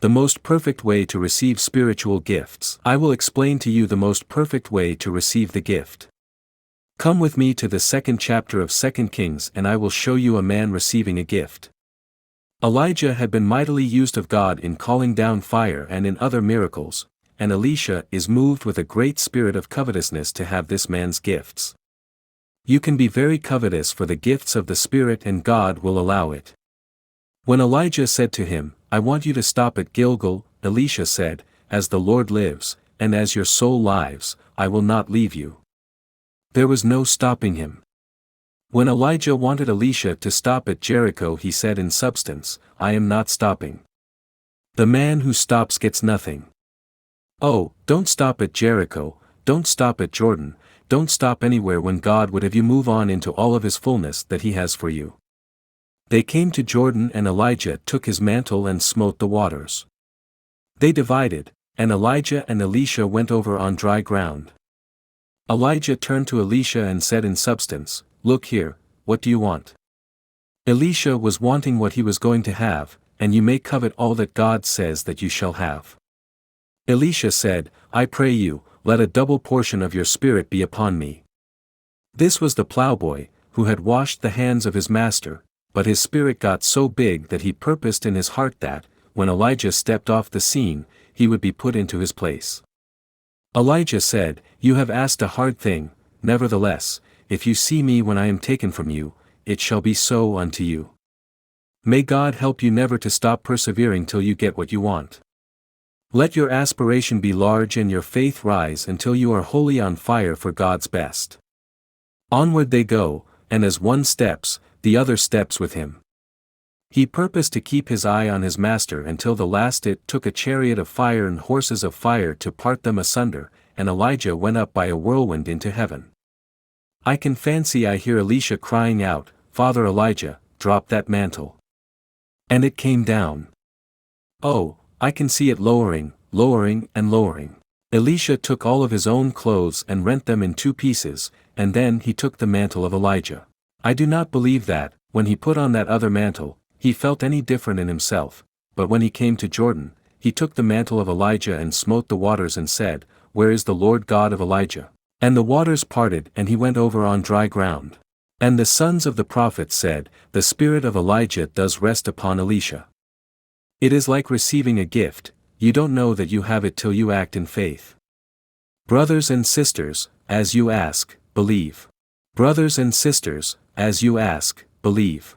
The most perfect way to receive spiritual gifts. I will explain to you the most perfect way to receive the gift. Come with me to the second chapter of 2 Kings and I will show you a man receiving a gift. Elijah had been mightily used of God in calling down fire and in other miracles, and Elisha is moved with a great spirit of covetousness to have this man's gifts. You can be very covetous for the gifts of the Spirit and God will allow it. When Elijah said to him, I want you to stop at Gilgal, Elisha said, As the Lord lives, and as your soul lives, I will not leave you. There was no stopping him. When Elijah wanted Elisha to stop at Jericho, he said in substance, I am not stopping. The man who stops gets nothing. Oh, don't stop at Jericho, don't stop at Jordan, don't stop anywhere when God would have you move on into all of his fullness that he has for you. They came to Jordan and Elijah took his mantle and smote the waters. They divided, and Elijah and Elisha went over on dry ground. Elijah turned to Elisha and said in substance, Look here, what do you want? Elisha was wanting what he was going to have, and you may covet all that God says that you shall have. Elisha said, I pray you, let a double portion of your spirit be upon me. This was the plowboy, who had washed the hands of his master, but his spirit got so big that he purposed in his heart that, when Elijah stepped off the scene, he would be put into his place. Elijah said, You have asked a hard thing, nevertheless, if you see me when I am taken from you, it shall be so unto you. May God help you never to stop persevering till you get what you want. Let your aspiration be large and your faith rise until you are wholly on fire for God's best. Onward they go, and as one steps, the other steps with him. He purposed to keep his eye on his master until the last. It took a chariot of fire and horses of fire to part them asunder, and Elijah went up by a whirlwind into heaven. I can fancy I hear Elisha crying out, Father Elijah, drop that mantle. And it came down. Oh, I can see it lowering, lowering and lowering. Elisha took all of his own clothes and rent them in 2 pieces, and then he took the mantle of Elijah. I do not believe that, when he put on that other mantle, he felt any different in himself, but when he came to Jordan, he took the mantle of Elijah and smote the waters and said, Where is the Lord God of Elijah? And the waters parted and he went over on dry ground. And the sons of the prophets said, The spirit of Elijah does rest upon Elisha. It is like receiving a gift, you don't know that you have it till you act in faith. Brothers and sisters, as you ask, believe. Brothers and sisters, as you ask, believe.